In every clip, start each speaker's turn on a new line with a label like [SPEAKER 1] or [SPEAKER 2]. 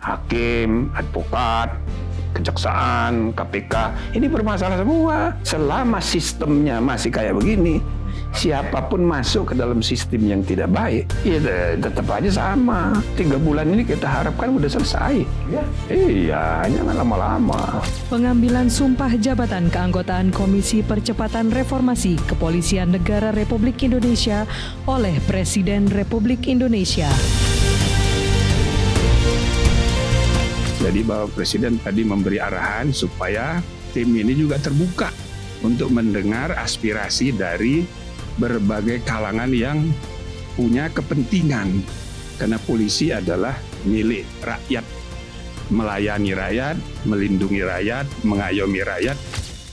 [SPEAKER 1] hakim, advokat, kejaksaan, KPK, ini bermasalah semua. Selama sistemnya masih kayak begini, siapapun masuk ke dalam sistem yang tidak baik, ya tetap aja sama. 3 bulan ini kita harapkan udah selesai. Iya, jangan lama-lama.
[SPEAKER 2] Pengambilan sumpah jabatan keanggotaan Komisi Percepatan Reformasi Kepolisian Negara Republik Indonesia oleh Presiden Republik Indonesia.
[SPEAKER 1] Jadi Bapak Presiden tadi memberi arahan supaya tim ini juga terbuka untuk mendengar aspirasi dari berbagai kalangan yang punya kepentingan. Karena polisi adalah milik rakyat, melayani rakyat, melindungi rakyat, mengayomi rakyat.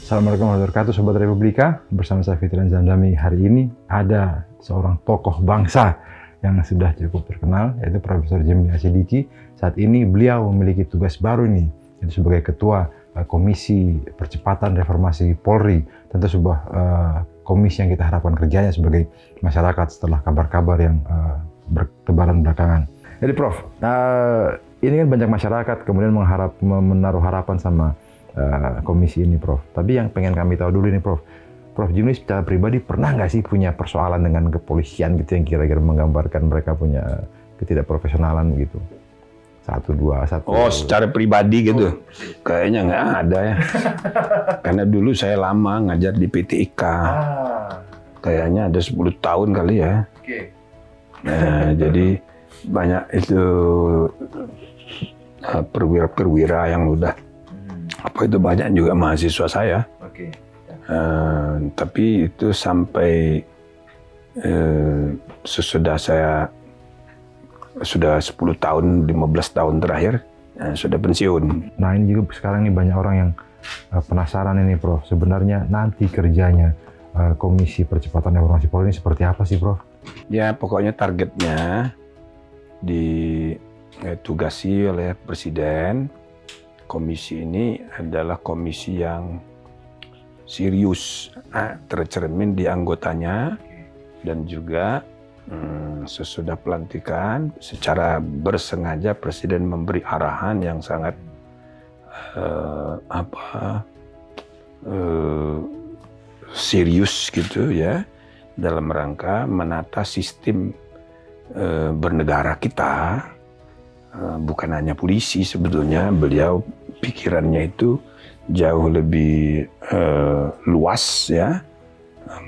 [SPEAKER 3] Assalamualaikum warahmatullahi wabarakatuh, Sobat Republika. Bersama saya Fitran Zamzami. Hari ini ada seorang tokoh bangsa yang sudah cukup terkenal, yaitu Profesor Jimli Asidiki. Saat ini beliau memiliki tugas baru nih, yaitu sebagai Ketua Komisi Percepatan Reformasi Polri. Tentu sebuah komisi yang kita harapkan kerjanya sebagai masyarakat setelah kabar-kabar yang bertebaran belakangan. Jadi Prof, ini kan banyak masyarakat kemudian menaruh harapan sama komisi ini Prof. Tapi yang pengen kami tahu dulu nih Prof Jimli secara pribadi pernah nggak sih punya persoalan dengan kepolisian gitu yang kira-kira menggambarkan mereka punya ketidakprofesionalan gitu? Satu. Oh,
[SPEAKER 1] secara pribadi gitu? Kayaknya nggak ada ya. Karena dulu saya lama ngajar di PT IKA. Kayaknya ada 10 tahun kali ya. Nah, jadi banyak itu perwira-perwira yang udah itu banyak juga mahasiswa saya. Tapi itu sampai sesudah saya sudah 10 tahun, 15 tahun terakhir sudah pensiun.
[SPEAKER 3] Nah ini juga sekarang nih banyak orang yang penasaran ini Prof, sebenarnya nanti kerjanya Komisi Percepatan Reformasi Polri ini seperti apa sih Prof?
[SPEAKER 1] Ya pokoknya targetnya ditugasi oleh Presiden. Komisi ini adalah komisi yang serius, tercermin di anggotanya, dan juga sesudah pelantikan secara bersengaja Presiden memberi arahan yang sangat serius gitu ya, dalam rangka menata sistem bernegara kita. Bukan hanya polisi, sebetulnya beliau pikirannya itu jauh lebih luas ya.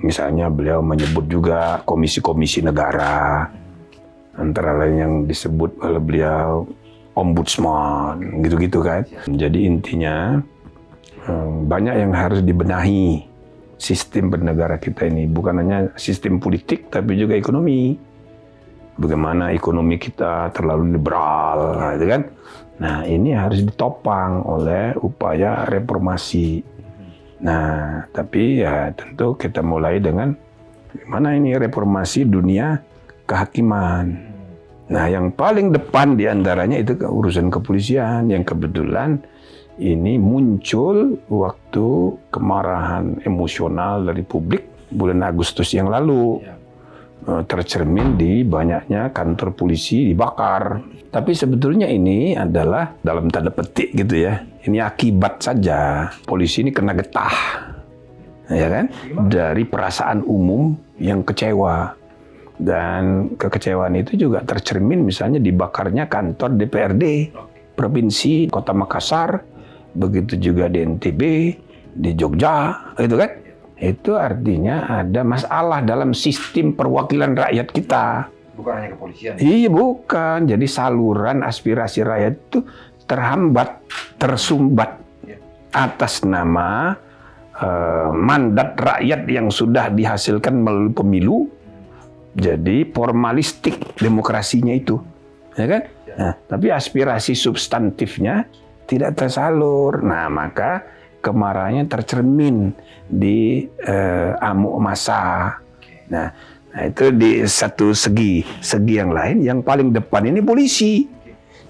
[SPEAKER 1] Misalnya beliau menyebut juga komisi-komisi negara, antara lain yang disebut oleh beliau ombudsman, gitu-gitu kan. Jadi intinya banyak yang harus dibenahi sistem bernegara kita ini, bukan hanya sistem politik tapi juga ekonomi. Bagaimana ekonomi kita terlalu liberal, gitu kan? Nah ini harus ditopang oleh upaya reformasi. Nah, tapi ya tentu kita mulai dengan gimana ini reformasi dunia kehakiman. Nah, yang paling depan diantaranya itu urusan kepolisian yang kebetulan ini muncul waktu kemarahan emosional dari publik bulan Agustus yang lalu. Tercermin di banyaknya kantor polisi dibakar. Tapi sebetulnya ini adalah dalam tanda petik gitu ya. Ini akibat saja. Polisi ini kena getah, ya kan? Dari perasaan umum yang kecewa. Dan kekecewaan itu juga tercermin misalnya dibakarnya kantor DPRD Provinsi Kota Makassar, begitu juga di NTB, di Jogja, gitu kan? Itu artinya ada masalah dalam sistem perwakilan rakyat kita.
[SPEAKER 3] Bukan hanya kepolisian.
[SPEAKER 1] Iya, bukan. Jadi saluran aspirasi rakyat itu terhambat, tersumbat atas nama mandat rakyat yang sudah dihasilkan melalui pemilu. Jadi formalistik demokrasinya itu, ya kan? Nah, tapi aspirasi substantifnya tidak tersalur. Nah, maka kemarahannya tercermin di amuk massa. Nah, itu di satu segi yang lain, yang paling depan ini polisi.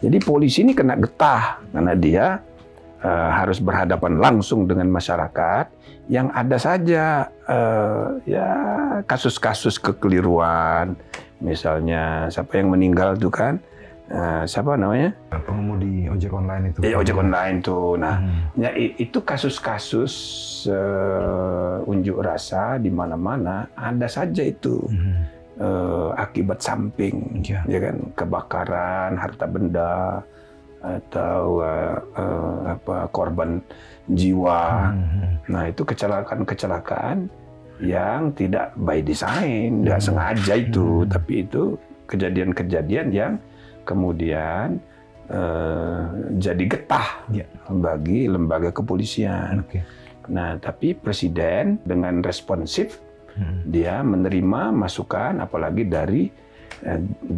[SPEAKER 1] Jadi polisi ini kena getah karena dia harus berhadapan langsung dengan masyarakat yang ada saja ya kasus-kasus kekeliruan. Misalnya siapa yang meninggal itu kan siapa namanya?
[SPEAKER 3] Pengemudi ojek online itu.
[SPEAKER 1] Ojek online tuh. Nah, ya, itu kasus-kasus unjuk rasa di mana-mana ada saja itu. Akibat samping, ya kan, kebakaran harta benda atau korban jiwa. Nah, itu kecelakaan yang tidak by design, nggak sengaja itu, tapi itu kejadian-kejadian yang kemudian jadi getah bagi lembaga kepolisian. Nah, tapi Presiden dengan responsif, dia menerima masukan, apalagi dari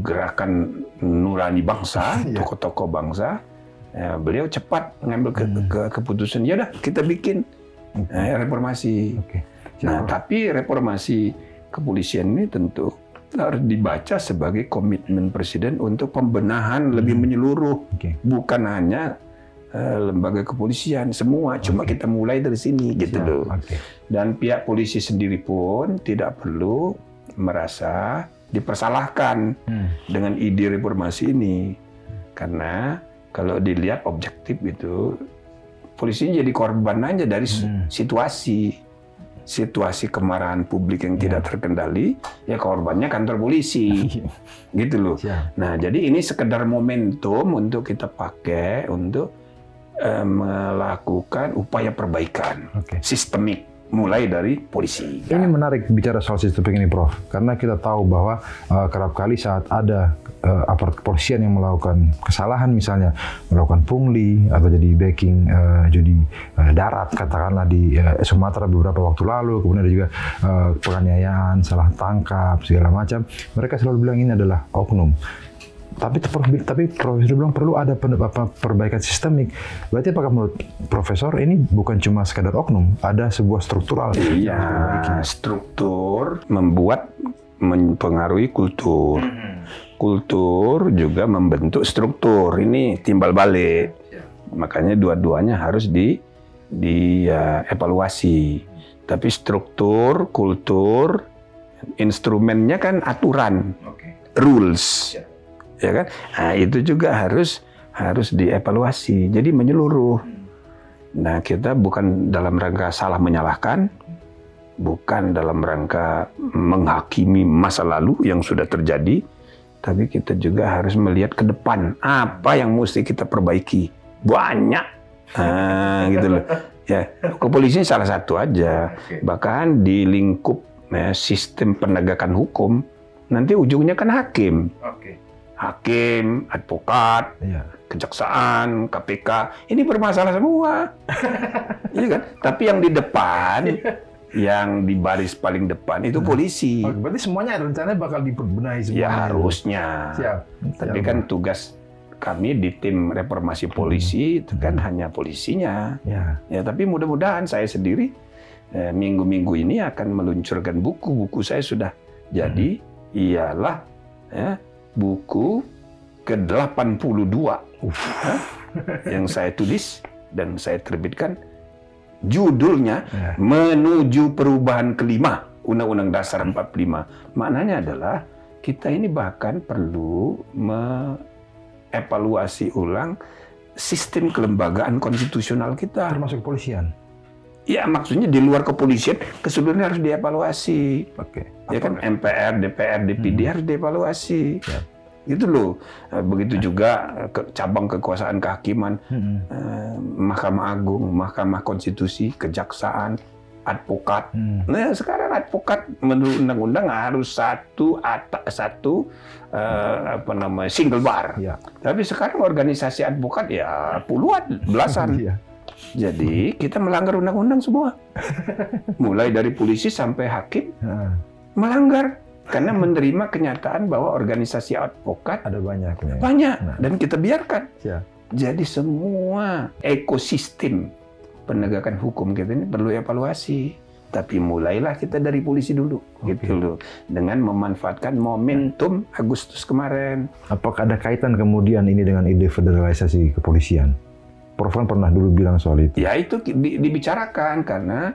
[SPEAKER 1] gerakan nurani bangsa, tokoh-tokoh bangsa. Beliau cepat mengambil keputusan, ya udah kita bikin reformasi. Nah, tapi reformasi kepolisian ini tentu harus dibaca sebagai komitmen Presiden untuk pembenahan lebih menyeluruh, bukan hanya lembaga kepolisian semua, cuma kita mulai dari sini gitu loh. Dan pihak polisi sendiri pun tidak perlu merasa dipersalahkan dengan ide reformasi ini, karena kalau dilihat objektif itu polisi jadi korban aja dari situasi kemarahan publik yang tidak terkendali, ya korbannya kantor polisi, gitu loh. Nah, jadi ini sekedar momentum untuk kita pakai untuk melakukan upaya perbaikan sistemik mulai dari polisi.
[SPEAKER 3] Ini menarik bicara soal sistemik ini, Prof, karena kita tahu bahwa kerap kali saat ada aparat kepolisian yang melakukan kesalahan, misalnya melakukan pungli atau jadi backing judi darat, katakanlah di Sumatera beberapa waktu lalu, kemudian ada juga penganiayaan, salah tangkap, segala macam, mereka selalu bilang ini adalah oknum. Tapi Profesor bilang perlu ada perbaikan sistemik. Berarti apakah menurut Profesor ini bukan cuma sekadar oknum, ada sebuah struktural?
[SPEAKER 1] Iya, struktur mempengaruhi kultur. Kultur juga membentuk struktur. Ini timbal balik. Makanya dua-duanya harus evaluasi. Tapi struktur, kultur, instrumennya kan aturan, rules. Ya kan? Nah, itu juga harus dievaluasi. Jadi menyeluruh. Nah, kita bukan dalam rangka salah menyalahkan, bukan dalam rangka menghakimi masa lalu yang sudah terjadi, tapi kita juga harus melihat ke depan apa yang mesti kita perbaiki. Banyak, gitu loh. Ya, kepolisian salah satu aja. Bahkan di lingkup sistem penegakan hukum, nanti ujungnya kan hakim. Hakim, advokat, kejaksaan, KPK, ini bermasalah semua. Iya kan? Tapi yang di depan, yang di baris paling depan itu polisi.
[SPEAKER 3] Berarti semuanya rencananya bakal diperbenahi semua.
[SPEAKER 1] Ya harusnya. Tapi kan tugas kami di tim reformasi polisi itu kan hanya polisinya. Ya, tapi mudah-mudahan saya sendiri minggu-minggu ini akan meluncurkan buku saya sudah jadi, ialah buku ke-82 yang saya tulis dan saya terbitkan, judulnya Menuju Perubahan Kelima Undang-Undang Dasar 45. Maknanya adalah kita ini bahkan perlu mengevaluasi ulang sistem kelembagaan konstitusional kita.
[SPEAKER 3] Termasuk kepolisian?
[SPEAKER 1] Ya, maksudnya di luar kepolisian, keseluruhannya harus dievaluasi. Ya kan, MPR, DPR, DPD harus dievaluasi. Gitu loh. Begitu juga cabang kekuasaan kehakiman, Mahkamah Agung, Mahkamah Konstitusi, Kejaksaan, advokat. Nah, sekarang advokat menurut undang-undang harus satu single bar. Tapi sekarang organisasi advokat ya puluhan, belasan. Jadi kita melanggar undang-undang semua. Mulai dari polisi sampai hakim melanggar. Karena menerima kenyataan bahwa organisasi advokat
[SPEAKER 3] ada banyak.
[SPEAKER 1] Dan kita biarkan. Jadi semua ekosistem penegakan hukum kita ini perlu evaluasi. Tapi mulailah kita dari polisi dulu, gitu loh. Dengan memanfaatkan momentum Agustus kemarin.
[SPEAKER 3] Apakah ada kaitan kemudian ini dengan ide federalisasi kepolisian? Prof kan pernah dulu bilang soal itu.
[SPEAKER 1] Ya itu dibicarakan karena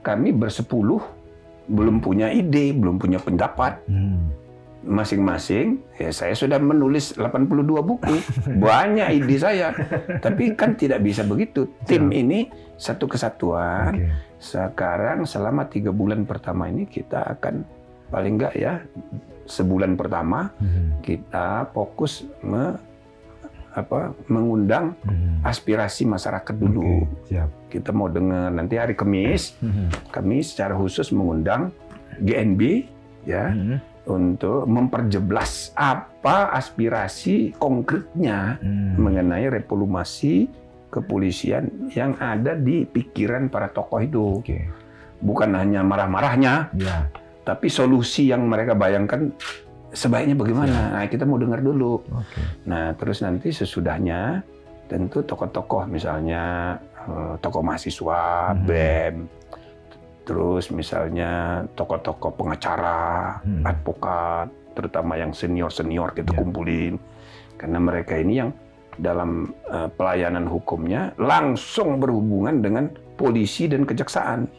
[SPEAKER 1] kami bersepuluh belum punya ide, belum punya pendapat. masing-masing, ya saya sudah menulis 82 buku, banyak ide saya. Tapi kan tidak bisa begitu. Tim ini satu kesatuan. Sekarang selama 3 bulan pertama ini kita akan paling enggak ya sebulan pertama kita fokus mengundang aspirasi masyarakat dulu. Kita mau dengar nanti hari Kamis, kami secara khusus mengundang GNB ya. Untuk memperjelas apa aspirasi konkretnya mengenai reformasi kepolisian yang ada di pikiran para tokoh itu. Bukan hanya marah-marahnya, tapi solusi yang mereka bayangkan sebaiknya bagaimana. Nah, kita mau dengar dulu. Nah, terus nanti sesudahnya tentu tokoh-tokoh misalnya tokoh mahasiswa, BEM, terus misalnya tokoh-tokoh pengacara, advokat, terutama yang senior-senior kita kumpulin. Karena mereka ini yang dalam pelayanan hukumnya langsung berhubungan dengan polisi dan kejaksaan.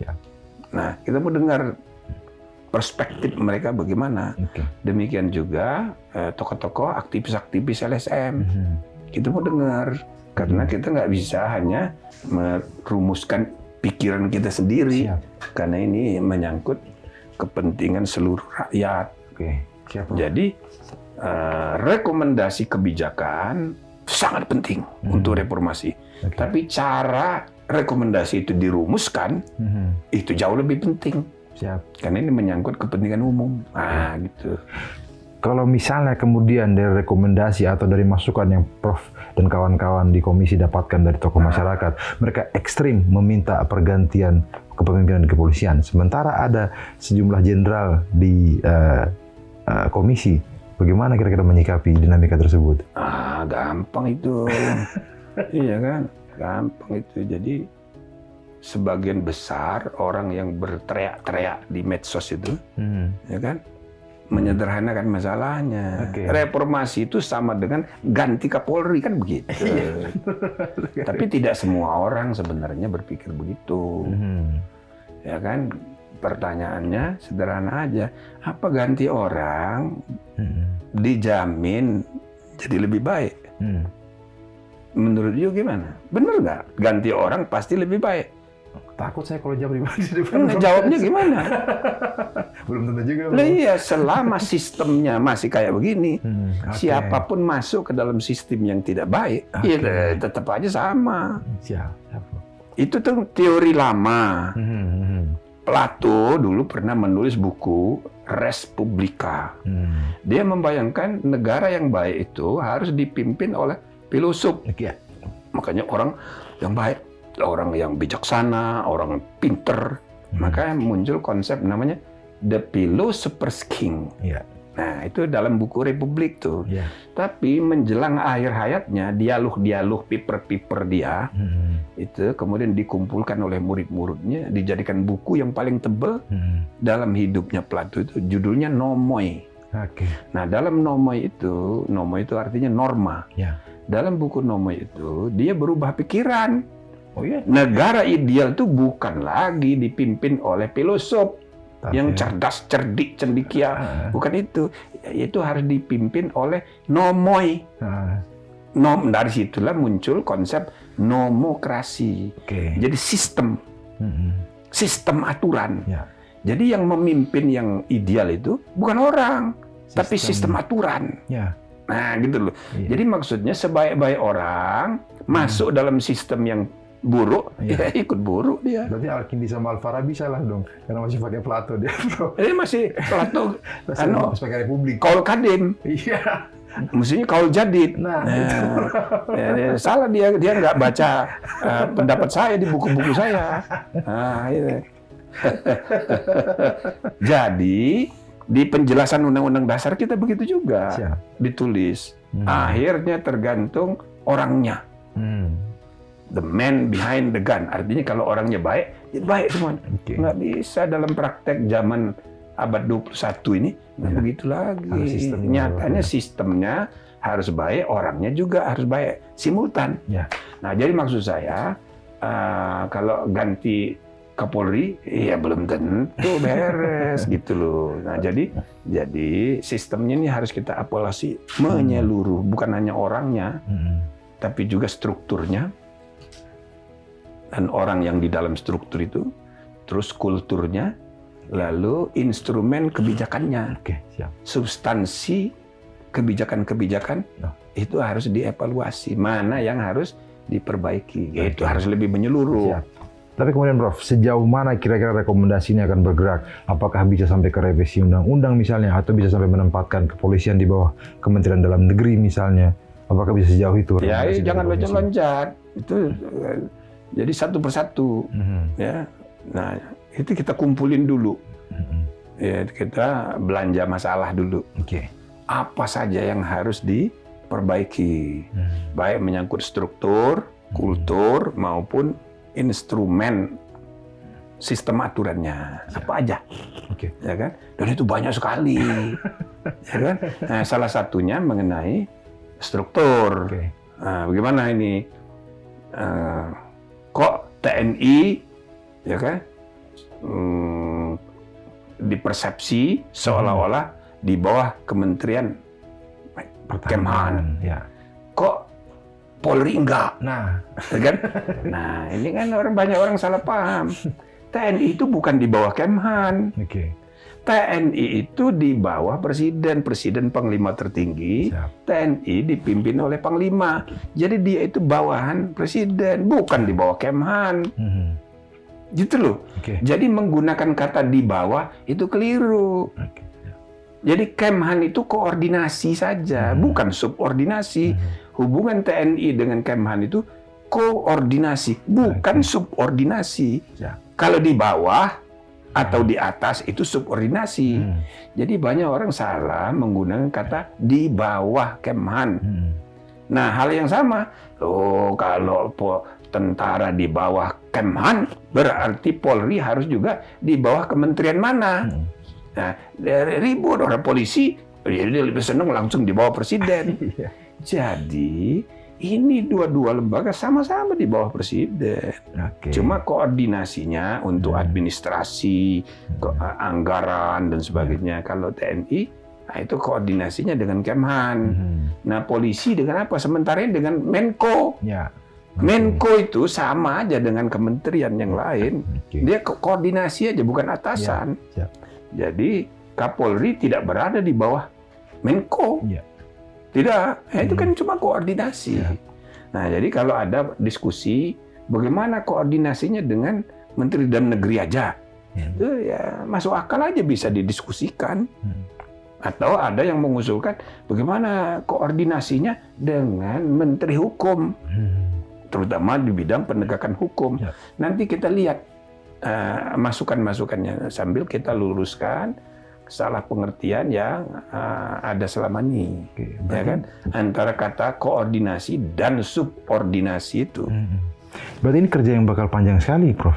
[SPEAKER 1] Nah, kita mau dengar perspektif mereka bagaimana. Demikian juga tokoh-tokoh aktivis-aktivis LSM. Kita mau dengar. Karena kita nggak bisa hanya merumuskan pikiran kita sendiri, karena ini menyangkut kepentingan seluruh rakyat. Jadi rekomendasi kebijakan sangat penting untuk reformasi. Tapi cara rekomendasi itu dirumuskan itu jauh lebih penting. Karena ini menyangkut kepentingan umum. Nah, gitu.
[SPEAKER 3] Kalau misalnya kemudian dari rekomendasi atau dari masukan yang Prof dan kawan-kawan di komisi dapatkan dari tokoh masyarakat, mereka ekstrim meminta pergantian kepemimpinan di kepolisian. Sementara ada sejumlah jenderal di komisi. Bagaimana kira-kira menyikapi dinamika tersebut?
[SPEAKER 1] Gampang itu. Iya kan? Gampang itu. Jadi sebagian besar orang yang berteriak-teriak di medsos itu, ya kan? Menyederhanakan masalahnya. Reformasi itu sama dengan ganti Kapolri, kan begitu. Tapi tidak semua orang sebenarnya berpikir begitu. Ya kan? Pertanyaannya sederhana aja. Apa ganti orang dijamin jadi lebih baik? Menurut you gimana? Bener nggak? Ganti orang pasti lebih baik.
[SPEAKER 3] Takut saya kalau jawab pribadi.
[SPEAKER 1] Jawabnya gimana?
[SPEAKER 3] Belum tentu juga.
[SPEAKER 1] Iya, selama sistemnya masih kayak begini, siapapun masuk ke dalam sistem yang tidak baik, ya tetap aja sama. Itu tuh teori lama. Plato dulu pernah menulis buku Res Publica. Dia membayangkan negara yang baik itu harus dipimpin oleh filosof. Makanya orang yang baik, orang yang bijaksana, orang pinter. Makanya muncul konsep namanya The Philosopher's King. Nah, itu dalam buku Republik tuh. Tapi menjelang akhir hayatnya, dialog-dialog paper-paper dia, itu kemudian dikumpulkan oleh murid-muridnya, dijadikan buku yang paling tebal dalam hidupnya Plato itu, judulnya Nomoi. Nah, dalam Nomoi itu artinya norma. Dalam buku Nomoi itu, dia berubah pikiran. Negara ideal itu bukan lagi dipimpin oleh filosof yang cerdas, cerdik, cendekia. Bukan itu. Itu harus dipimpin oleh nomoi. Dari situlah muncul konsep nomokrasi. Jadi sistem. Sistem aturan. Jadi yang memimpin yang ideal itu bukan orang, tapi sistem aturan. Nah, gitu loh. Jadi maksudnya sebaik-baik orang masuk dalam sistem yang buruk, ya ikut buruk dia.
[SPEAKER 3] Berarti Al-Kindi sama Al-Farabi salah dong, karena masih pakai Plato dia.
[SPEAKER 1] Ini masih Plato,
[SPEAKER 3] masih pakai Republik.
[SPEAKER 1] Kaul Kadim. Mestinya Kaul Jadid. Salah dia nggak baca pendapat saya di buku-buku saya. Jadi di penjelasan Undang-Undang Dasar kita begitu juga ditulis. Akhirnya tergantung orangnya. The man behind the gun. Artinya kalau orangnya baik, ya baik semuanya. Nggak bisa dalam praktek zaman abad 21 ini, nggak begitu lagi. Nyatanya sistemnya harus baik, orangnya juga harus baik. Simultan. Nah, jadi maksud saya, kalau ganti Kapolri, ya belum tentu beres gitu loh. Nah jadi sistemnya ini harus kita evaluasi menyeluruh, bukan hanya orangnya, tapi juga strukturnya dan orang yang di dalam struktur itu, terus kulturnya, lalu instrumen kebijakannya,
[SPEAKER 3] siap.
[SPEAKER 1] Substansi kebijakan-kebijakan itu harus dievaluasi, mana yang harus diperbaiki, itu harus lebih menyeluruh.
[SPEAKER 3] Siap. Tapi kemudian Prof, sejauh mana kira-kira rekomendasi ini akan bergerak? Apakah bisa sampai ke revisi undang-undang misalnya, atau bisa sampai menempatkan kepolisian di bawah Kementerian Dalam Negeri misalnya? Apakah bisa sejauh itu?
[SPEAKER 1] Ya, jangan loncat-loncat. Itu jadi satu persatu. Ya, nah itu kita kumpulin dulu. Ya, kita belanja masalah dulu. Apa saja yang harus diperbaiki, baik menyangkut struktur, kultur maupun instrumen sistem aturannya apa aja, ya kan? Dan itu banyak sekali, ya kan? Nah, salah satunya mengenai struktur. Nah, bagaimana ini? Kok TNI, ya kan? Dipersepsi seolah-olah di bawah Kementerian Kemhan. Kok Polri enggak? Nah, kan? Nah, ini kan banyak orang salah paham. TNI itu bukan di bawah Kemhan. TNI itu di bawah Presiden, Presiden Panglima tertinggi. TNI dipimpin oleh Panglima. Jadi dia itu bawahan Presiden, bukan di bawah Kemhan. Gitu loh. Jadi menggunakan kata di bawah itu keliru. Jadi Kemhan itu koordinasi saja, bukan subordinasi. Hubungan TNI dengan Kemhan itu koordinasi, bukan subordinasi. Kalau di bawah atau di atas itu subordinasi. Jadi banyak orang salah menggunakan kata di bawah Kemhan. Nah, hal yang sama. Kalau tentara di bawah Kemhan, berarti Polri harus juga di bawah kementerian mana? Nah, ribut orang polisi, dia lebih senang langsung di bawah presiden. Jadi, ini dua-dua lembaga sama-sama di bawah presiden. Cuma koordinasinya untuk administrasi, anggaran, dan sebagainya. Kalau TNI, nah itu koordinasinya dengan Kemhan. Nah, polisi dengan apa? Sementara dengan Menko. Menko itu sama aja dengan kementerian yang lain. Dia koordinasi aja, bukan atasan. Jadi, Kapolri tidak berada di bawah Menko. Tidak, itu kan cuma koordinasi. Nah, jadi kalau ada diskusi, bagaimana koordinasinya dengan Menteri Dalam Negeri aja, itu ya masuk akal aja bisa didiskusikan. Atau ada yang mengusulkan bagaimana koordinasinya dengan Menteri Hukum, terutama di bidang penegakan hukum. Nanti kita lihat masukan-masukannya sambil kita luruskan salah pengertian yang ada selama ini, ya kan? Antara kata koordinasi dan subordinasi itu.
[SPEAKER 3] Berarti ini kerja yang bakal panjang sekali, Prof.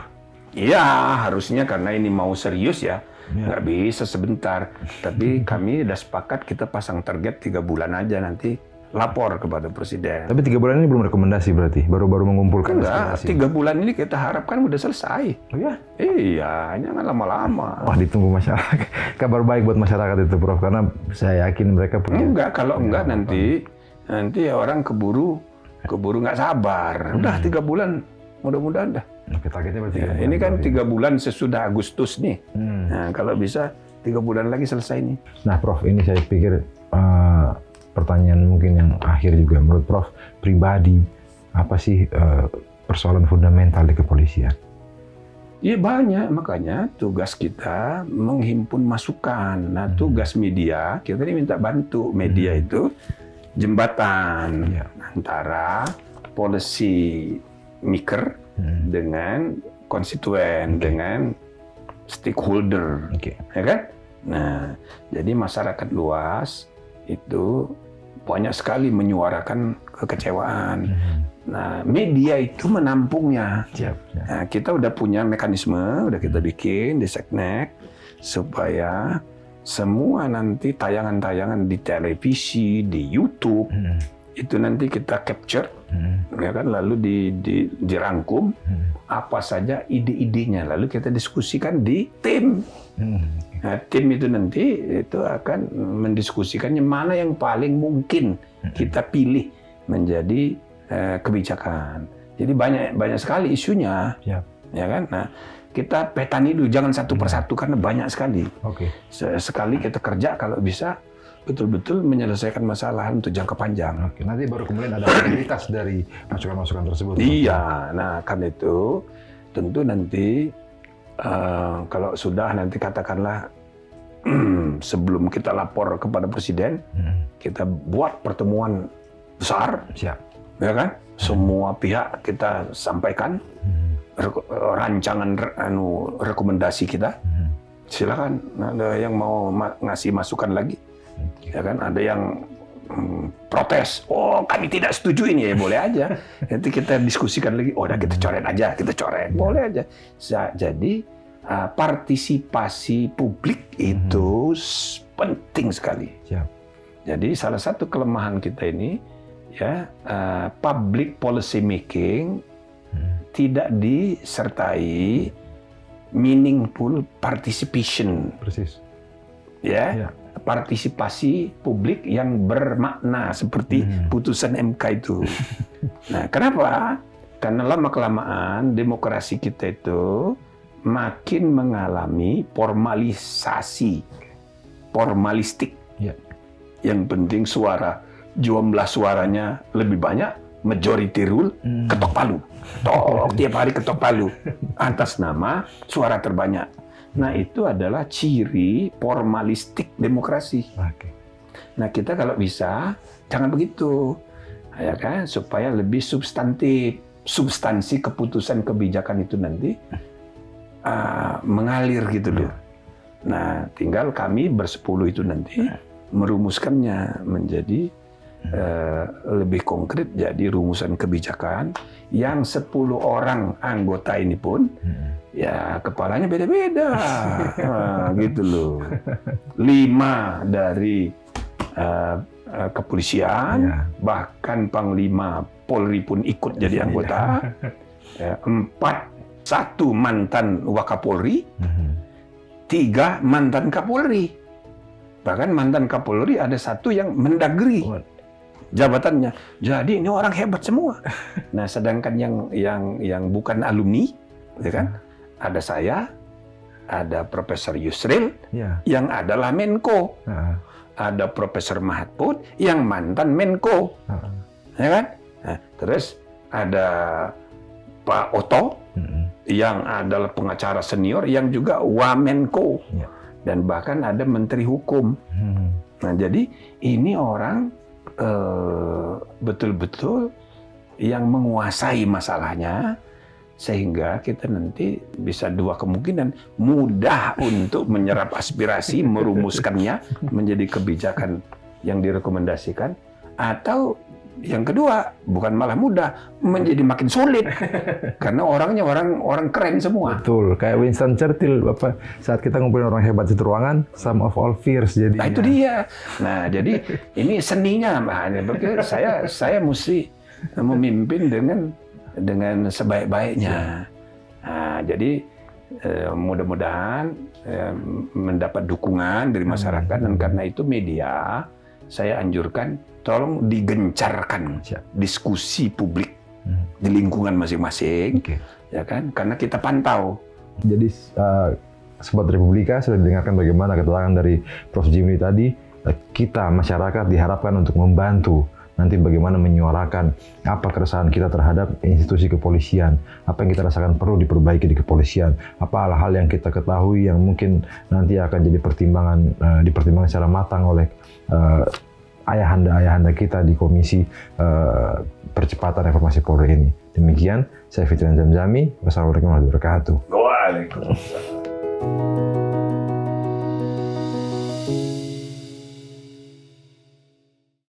[SPEAKER 1] Iya, harusnya karena ini mau serius ya. Nggak bisa sebentar. Tapi kami udah sepakat kita pasang target 3 bulan aja nanti lapor kepada Presiden.
[SPEAKER 3] Tapi 3 bulan ini belum rekomendasi berarti? Baru-baru mengumpulkan
[SPEAKER 1] aspirasi? 3 bulan ini kita harapkan udah selesai.
[SPEAKER 3] Oh ya?
[SPEAKER 1] Iya, jangan lama-lama.
[SPEAKER 3] Wah, ditunggu masyarakat. Kabar baik buat masyarakat itu, Prof. Karena saya yakin mereka punya...
[SPEAKER 1] Kalau enggak nanti orang keburu nggak sabar. Udah 3 bulan, mudah-mudahan dah.
[SPEAKER 3] Targetnya berarti
[SPEAKER 1] ini kan 3 bulan sesudah Agustus nih. Nah, kalau bisa 3 bulan lagi selesai nih.
[SPEAKER 3] Nah, Prof, ini saya pikir pertanyaan mungkin yang akhir juga. Menurut Prof pribadi, apa sih persoalan fundamental di kepolisian?
[SPEAKER 1] Iya banyak, makanya tugas kita menghimpun masukan. Nah, tugas media, kita ini minta bantu media itu jembatan antara policy maker dengan konstituen, dengan stakeholder, ya kan? Nah, jadi masyarakat luas itu banyak sekali menyuarakan kekecewaan. Nah, media itu menampungnya. Nah, kita udah punya mekanisme, udah kita bikin di Seknek, supaya semua nanti tayangan-tayangan di televisi, di YouTube, itu nanti kita capture, ya kan, lalu dirangkum apa saja ide-idenya, lalu kita diskusikan di tim. Nah, tim itu nanti itu akan mendiskusikannya mana yang paling mungkin kita pilih menjadi kebijakan. Jadi banyak sekali isunya, ya kan. Nah, kita petani dulu, jangan satu persatu karena banyak sekali. Sekali kita kerja kalau bisa betul-betul menyelesaikan masalah untuk jangka panjang.
[SPEAKER 3] Nanti baru kemudian ada prioritas dari masukan-masukan tersebut.
[SPEAKER 1] Iya, nah kan itu tentu nanti kalau sudah nanti katakanlah sebelum kita lapor kepada presiden, kita buat pertemuan besar, ya kan? Semua pihak kita sampaikan rancangan rekomendasi kita. Silakan, ada yang mau ngasih masukan lagi. Ya kan, ada yang protes, oh kami tidak setuju ini, ya boleh aja. Nanti kita diskusikan lagi, oh udah kita coret aja, boleh aja. Jadi partisipasi publik itu penting sekali. Jadi salah satu kelemahan kita ini, ya, public policy making tidak disertai meaningful participation.
[SPEAKER 3] Persis.
[SPEAKER 1] Ya. Partisipasi publik yang bermakna seperti putusan MK itu. Nah, kenapa? Karena lama-kelamaan demokrasi kita itu makin mengalami formalistik. Yang penting jumlah suaranya lebih banyak, majority rule, ketok palu. Tiap hari ketok palu atas nama suara terbanyak. Nah, itu adalah ciri formalistik demokrasi. Nah, kita kalau bisa jangan begitu, ya kan, supaya lebih substantif. Substansi keputusan kebijakan itu nanti mengalir gitu loh. Nah, tinggal kami bersepuluh itu nanti merumuskannya menjadi lebih konkret, jadi rumusan kebijakan yang 10 orang anggota ini pun ya kepalanya beda-beda. Gitu loh. 5 dari kepolisian, bahkan Panglima Polri pun ikut jadi anggota. 1 mantan Wakapolri, 3 mantan Kapolri. Bahkan mantan Kapolri ada 1 yang mendagri jabatannya. Jadi ini orang hebat semua. Nah, sedangkan yang bukan alumni, ya kan? Ada saya, ada Profesor Yusril, yang adalah Menko. Ada Profesor Mahfud yang mantan Menko. Ya kan? Nah, terus ada Pak Oto yang adalah pengacara senior yang juga Wamenko. Dan bahkan ada Menteri Hukum. Nah, jadi ini orang betul-betul yang menguasai masalahnya, sehingga kita nanti bisa 2 kemungkinan, mudah untuk menyerap aspirasi, merumuskannya menjadi kebijakan yang direkomendasikan, atau yang kedua, bukan malah mudah, menjadi makin sulit karena orangnya orang keren semua.
[SPEAKER 3] Betul, kayak Winston Churchill, Bapak, saat kita ngumpulin orang hebat di ruangan, sum of all fears jadi.
[SPEAKER 1] Nah, itu dia. Nah, jadi ini seninya, Mbak. Saya mesti memimpin dengan sebaik-baiknya. Nah, jadi mudah-mudahan mendapat dukungan dari masyarakat, dan karena itu media, saya anjurkan tolong digencarkan diskusi publik di lingkungan masing-masing, ya kan? Karena kita pantau.
[SPEAKER 3] Jadi Sobat Republika sudah didengarkan bagaimana keterangan dari Prof. Jimli tadi. Kita masyarakat diharapkan untuk membantu nanti bagaimana menyuarakan apa keresahan kita terhadap institusi kepolisian, apa yang kita rasakan perlu diperbaiki di kepolisian, apa hal-hal yang kita ketahui yang mungkin nanti akan jadi dipertimbangkan secara matang oleh ayahanda kita di Komisi Percepatan Reformasi Polri ini. Demikian, saya Fitran Zamzami. Wassalamualaikum warahmatullahi wabarakatuh.
[SPEAKER 1] Waalaikumsalam.